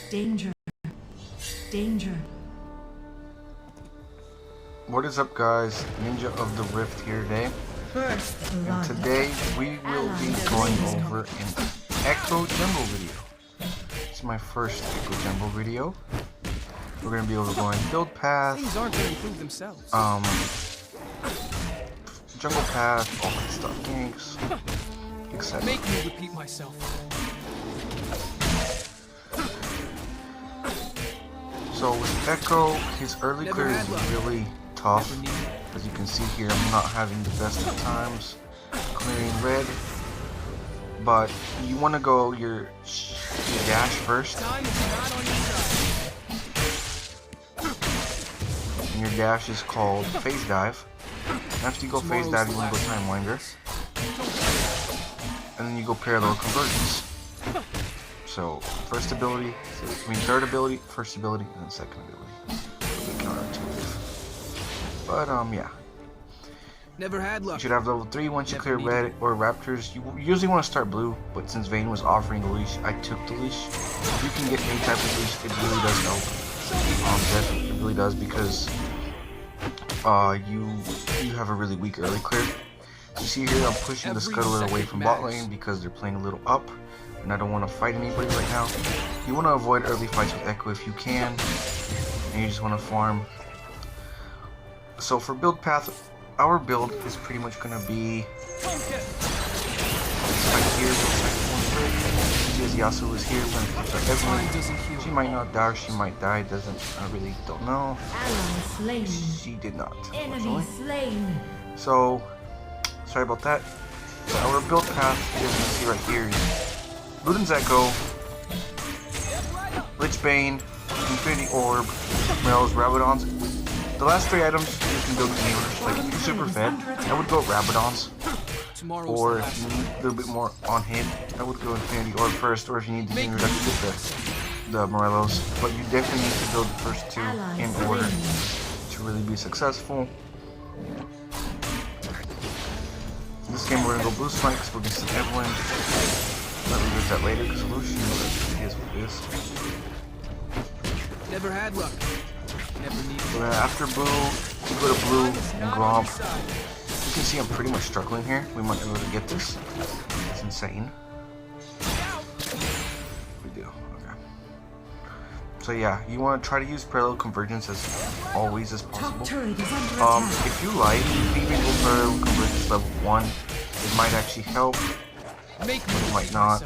Danger. Danger. What is up, guys? Ninja of the Rift here today. And today we will be going over an Ekko Jumbo video. It's my first Ekko Jumbo video. We're gonna be going build path, Things aren't gonna improve themselves. jungle path, all that stuff, ganks, etc. Make me repeat myself. So with Ekko, his early clear is really tough. As you can see here, I'm not having the best of times clearing red. But you want to go your dash first. Time is not on your side. And your dash is called phase dive. After you go phase dive, you want to go time winder. And then you go parallel convergence. So first ability, third ability, first ability, and then second ability. But yeah. Never had luck. You should have level 3 once you clear red or raptors. You usually want to start blue, but since Vayne was offering the leash, I took the leash. If you can get any type of leash, it really does help. Definitely, it really does, because you have a really weak early clear. You see here, I'm pushing the scuttler away from bot lane because they're playing a little up, and I don't want to fight anybody right now. You want to avoid early fights with Ekko if you can, and you just want to farm. So for build path, our build is pretty much going to be right here. As Yasuo is here, we're going to push Evelyn. She might not die, or she might die. I really don't know. She did not. Enemy slain. So sorry about that. So our build path, you guys can see right here, Luden's Ekko, Lich Bane, Infinity Orb, Morel's Rabadons. The last 3 items you can build anywhere. Like if you're super fed, I would go Rabadons. Or if you need a little bit more on hit, I would go Infinity Orb first. Or if you need the Zinger, I could get the Morellos. But you definitely need to build the first 2 in order to really be successful. In this game, we're gonna go blue spikes. We're against Evelyn. Let me get that later because Lucian is what it is. Never had luck. Never needed. So then after blue, you go to blue and Gromp. You can see I'm pretty much struggling here. We might be able to get this. It's insane. We do. Okay. So yeah, you want to try to use parallel convergence as always as possible. If you like, you can even go parallel convergence level 1. It might actually help. But it might not.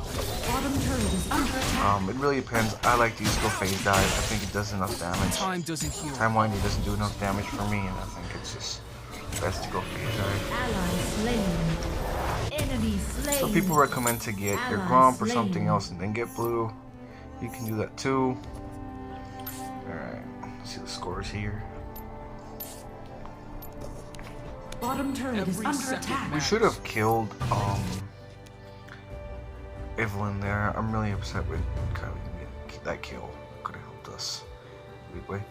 It really depends. I like to use go phase dive. I think it does enough damage. Time doesn't heal. Time winder doesn't do enough damage for me, and I think it's just best to go phase dive. So people recommend to get your Gromp or something else and then get blue. You can do that too. Alright, let's see the scores here. Bottom turret is under attack. We should have killed Evelyn there. I'm really upset with that kill. Could have helped us. Anyway,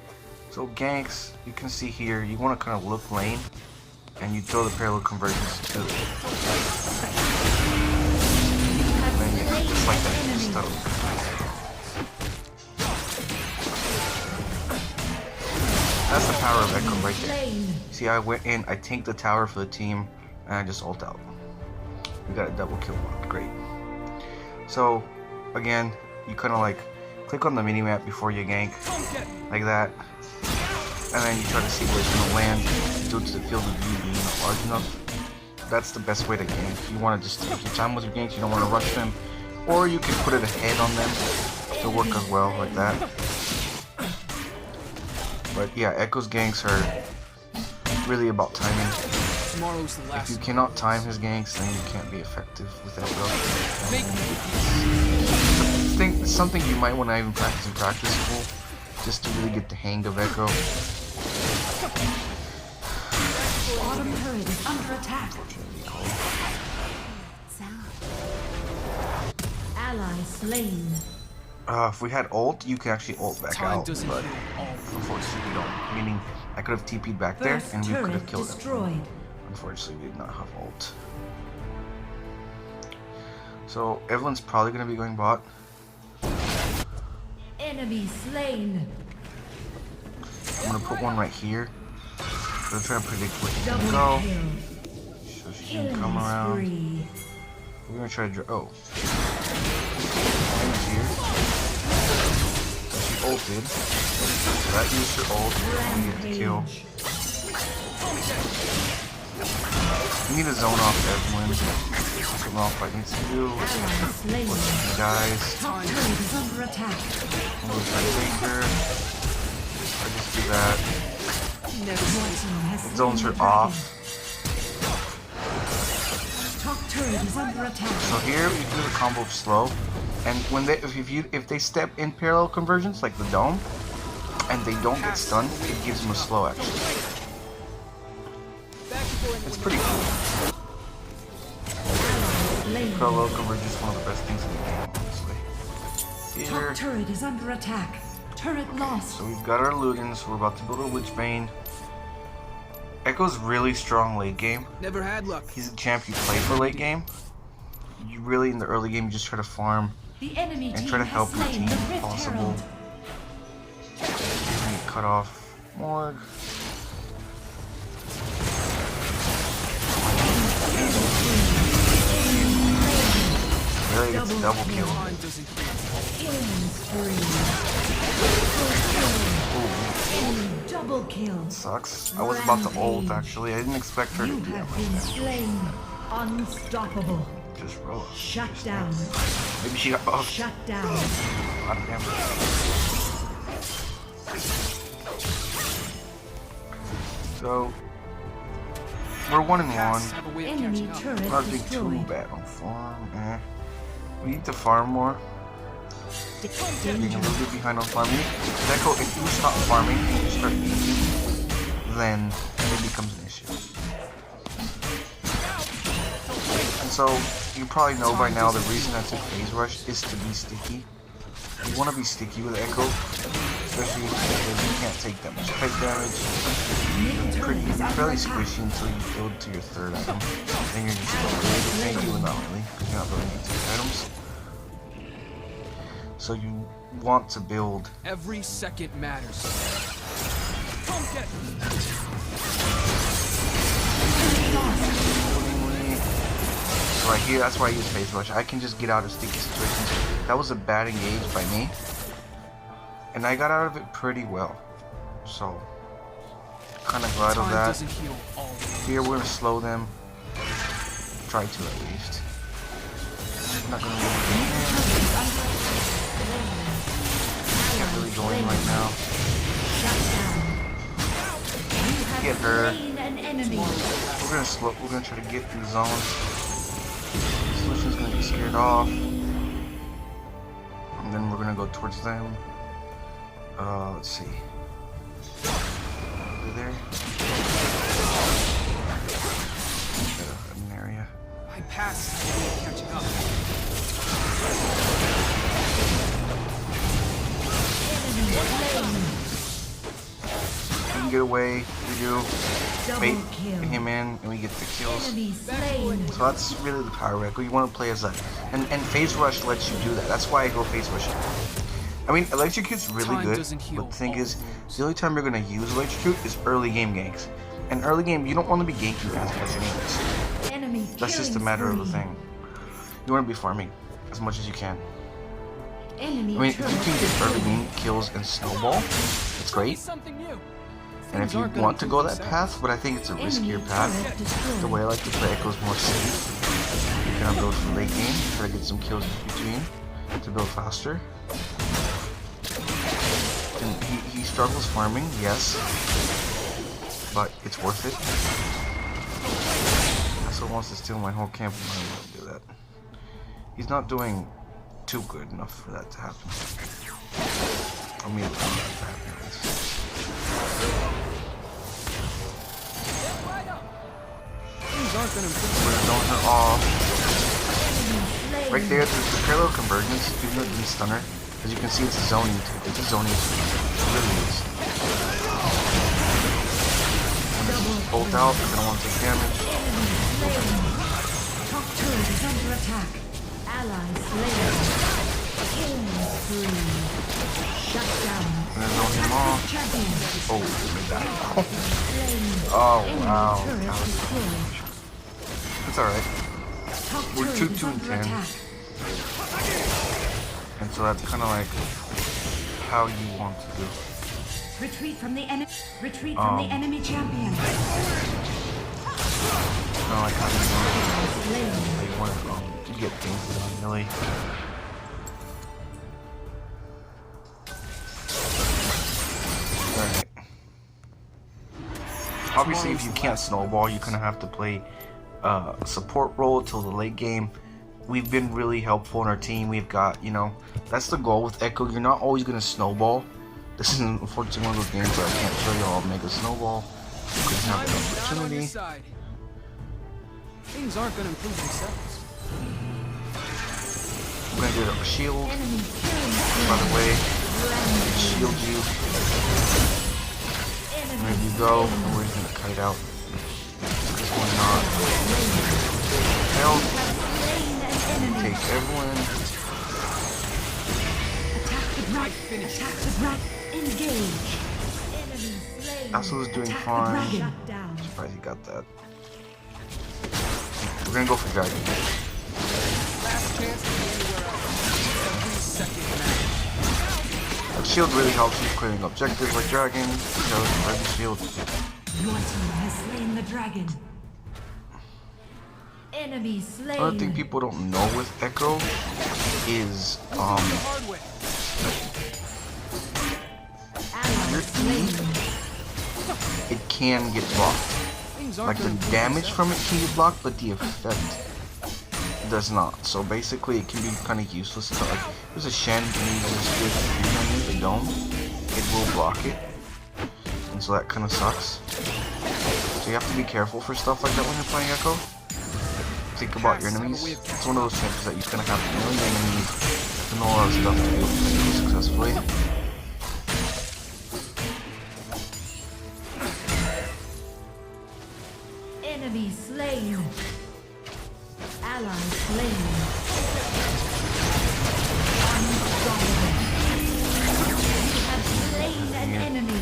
so ganks, you can see here, you want to kind of look lane, and you throw the parallel convergence to it. And then yeah, just like that, just stuff. That's the power of Ekko right there. See, I went in, I tanked the tower for the team, and I just ult out. We got a double kill block. Great. So, again, you kind of like click on the minimap before you gank, like that, and then you try to see where it's going to land due to the field of view being not large enough. That's the best way to gank. You want to just take your time with your ganks, you don't want to rush them, or you can put it ahead on them to work as well, like that. But yeah, Ekko's ganks are really about timing. If you cannot time his ganks, then you can't be effective with Ekko. Something you might want to even practice in practice school, just to really get the hang of Ekko. Bottom turret is under attack. Ally slain. If we had ult, you could actually ult back out, but unfortunately we don't. Meaning, I could have TP'd back there, and we could have killed him. Unfortunately, we did not have ult. So, Evelyn's probably going to be going bot. Enemy slain. I'm gonna put one right here. I'm trying to predict where she's gonna Double go. kill. So she's gonna Killing come around. spree. We're gonna try to oh. Lane's here. She ulted. So that used her ult. We get the kill. Rampage. We need to zone off everyone. Zone off what needs to do. Ally slain. You guys. Top turret is under attack. I'm gonna try to take her. I just do that. Your team has slain Zones her the dragon. off. Top turret is under attack. So here you do the combo of slow, and when they if they step in parallel conversions like the dome, and they don't get stunned, it gives them a slow action. It's pretty cool. Slain. Parallel convergence is one of the best things in the game, honestly. Here, Top turret is under attack. Turret lost. so we've got our Ludens. We're about to build a Witchbane. Ekko's really strong late game. Never had luck. He's a champ you play for late game. You really in the early game you just try to farm The enemy and team try to has help your slain team the if Rift possible. Herald. Cut off Morg. Really, it's a double kill. Time doesn't heal. Killing spree. Enemy double kill. Sucks. I was about to ult Rampage. actually. I didn't expect her to You do that have much been damage. slain. Unstoppable. Just roll. Shut down. Maybe she got buffed. Shut down. A lot of damage. So we're 1-1. Have a way of Enemy catching up. turret Not doing too destroyed. bad on farm. We need to farm more. Being a Danger. little bit behind on farming. Ekko, if you stop farming and you start eating, then it becomes an issue. And so, you probably know by now the reason I took phase rush is to be sticky. You want to be sticky with Ekko, especially because you can't take that much kite damage. You're fairly squishy until you build to your third item. Then you're just really tanky, well not really, because you're not building into your items. So you want to build. Every second matters. Come get me. So right here, that's why I use phase rush. I can just get out of sticky situations. That was a bad engage by me, and I got out of it pretty well. So kind of glad of Time that. doesn't heal always. Here we're gonna slow them. Try to at least. I'm not gonna can't really go in right now. Shut down. You have Get her. slain an enemy. We're gonna slow. We're gonna try to get in the zone. Solution's gonna be scared off, and then we're gonna go towards them. Let's see. Over there. An area. I passed a way of catching up. Enemy slain. We can get away. We do. Double Bait kill. him in, and we get the kills. Enemy slain. So that's really the power of Ekko. You want to play as that. And phase rush lets you do that. That's why I go phase rush. I mean, electrocute's really Time good, doesn't heal but the thing all is, wounds. the only time you're going to use electrocute is early game ganks. And early game, you don't want to be ganking as much anyways. Enemy That's just a killing matter of the spree. thing. You want to be farming as much as you can. Enemy I mean, if you turret can get early destroyed. game kills and snowball, it's great. Something new. And if Things you aren't gonna want to go improve that themselves. path, but I think it's a Enemy riskier path. turret destroyed. The way I like to play Ekko is more safe. You can build for late game, try to get some kills in between to build faster. And he struggles farming, yes, but it's worth it. Also wants to steal my whole camp, and I don't want to do that. He's not doing too good enough for that to happen. I mean, for that to happen. Things aren't gonna improve. We're throwing her off. Slain. Right there, the parallel convergence, even though it's stunner, as you can see, it's a zoning too. It's a zoning too. It really is. And just bolt out, you're gonna want to take damage. Slain. Top turret is under attack. Ally slain. Killing spree. Oh, we died. Oh, wow. It's alright. We're 2-2 and 10. And so that's kind of like how you want to do. Retreat from the enemy. Retreat from the enemy champion. Kind of like how you want to get things done, really. Alright. Obviously, if you can't snowball, you kind of have to play support role till the late game. We've been really helpful in our team. We've got, you know, that's the goal with Ekko. You're not always going to snowball. This is unfortunately one of those games where I can't show you all Mega Snowball. You couldn't have an opportunity. Things aren't going to improve themselves. I'm going to get a shield. By the way, shield you. And there you go. And we're just going to kite out. Because we're not. Help. Take everyone. Attack the brat. Engage. Asu's doing fine. Surprised he got that. We're gonna go for dragon. Last chance to be anywhere else. Every second matters. That shield really helps you clearing objectives like dragon. Dragon shield. Your team has slain the dragon. Enemy slain. Another thing people don't know with Ekko is your E, it can get blocked. Like the damage from it can get blocked, but the effect does not. So basically, it can be kind of useless. So like, there's a Shen and you just use the dome, it will block it, and so that kind of sucks. So you have to be careful for stuff like that when you're playing Ekko. Think about your enemies. It's one of those chances that you kind of have a million enemies and a lot of stuff to be able to do successfully. Enemy slain. Ally slain. Unstoppable. You have slain an enemy.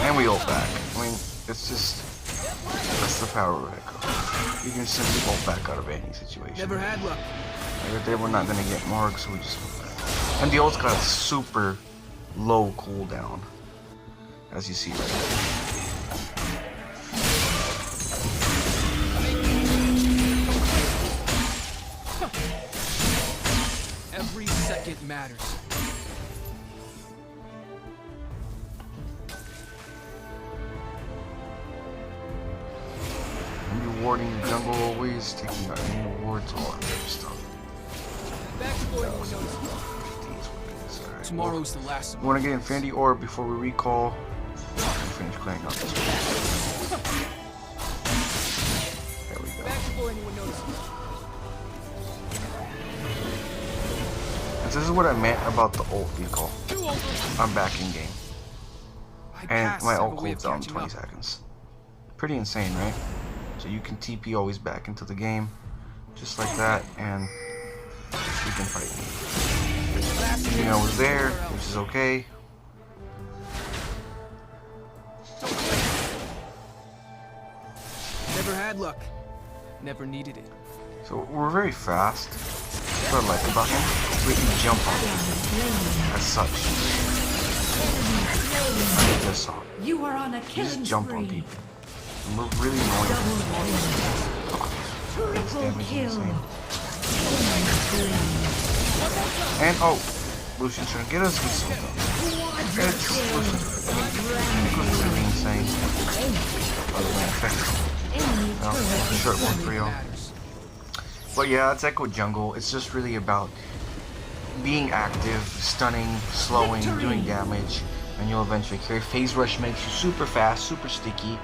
And we ult back. I mean, it's just, that's the power of Ekko. You can simply ult back out of any situation. Never had luck. Like, they were not going to get marked, so we just ult back. And the ult's got a super low cooldown, as you see right here. Every second matters. Rewarding the jungle always, taking out any rewards, all that type of stuff. Back before anyone notices. Right, Tomorrow's the last. We want to get Infinity Orb before we recall and finish clearing out this one. There we go. Back before anyone notices. And this is what I meant about the ult recall. I'm back in game. And my ult cools down 20 seconds. Pretty insane, right? So you can TP always back into the game, just like that, and you can fight me. You know, I was there, which is okay. Never had luck. Never needed it. So we're very fast. That's what I like about him. We can jump on him as such. Like this song. You are on a You killing just jump on spree. people. And we're really annoying. Triple kill. And oh, Lucian's trying to get us. It's Lucian's really insane. Other than effective. No, short one for y'all. But yeah, it's Ekko Jungle. It's just really about being active, stunning, slowing, doing damage, and you'll eventually carry. Phase Rush makes you super fast, super sticky.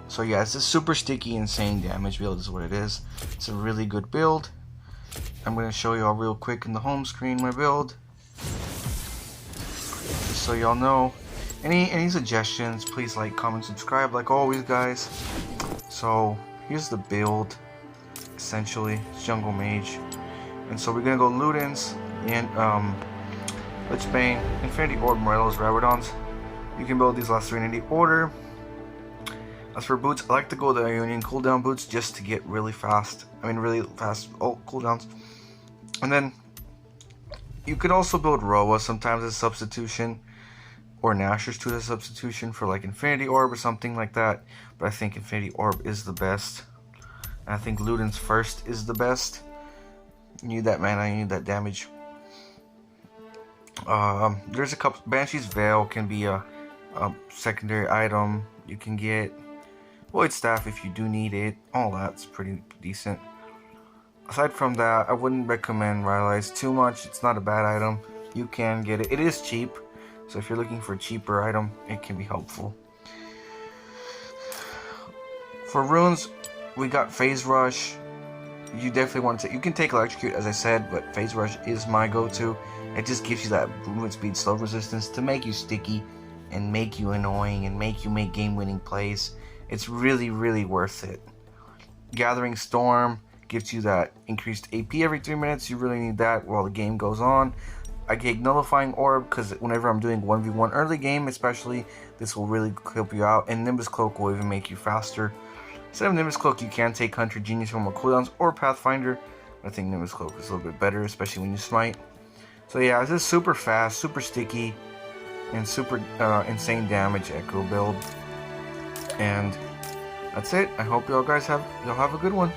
So yeah, it's a super sticky, insane damage build is what it is. It's a really good build. I'm going to show y'all real quick in the home screen my build. Just so y'all know. Any suggestions, please like, comment, subscribe like always, guys. So here's the build essentially. It's jungle mage. And so we're gonna go Ludens and Lich Bane, Infinity Orb, Morelos, Rabadons. You can build these last three in any order. As for boots, I like to go the Ionian cooldown boots just to get really fast cooldowns. And then you could also build Roa sometimes as a substitution, or Nashor's Tooth as a substitution for like Infinity Orb or something like that. But I think Infinity Orb is the best. And I think Ludens first is the best. You need that mana, you need that damage. There's a couple. Banshee's Veil can be a secondary item. You can get Void Staff if you do need it. All that's pretty decent. Aside from that, I wouldn't recommend Rylai's too much. It's not a bad item. You can get it. It is cheap, so if you're looking for a cheaper item, it can be helpful. For runes, we got Phase Rush. You definitely want to. You can take Electrocute, as I said, but Phase Rush is my go-to. It just gives you that movement speed, slow resistance to make you sticky and make you annoying and make you make game-winning plays. It's really, really worth it. Gathering Storm gives you that increased AP every 3 minutes. You really need that while the game goes on. I get Nullifying Orb because whenever I'm doing 1v1 early game especially, this will really help you out. And Nimbus Cloak will even make you faster. Instead of Nimbus Cloak, you can take Hunter Genius from more cooldowns or Pathfinder. I think Nimbus Cloak is a little bit better, especially when you smite. So yeah, this is super fast, super sticky, and super insane damage Ekko build. And that's it. I hope y'all have a good one.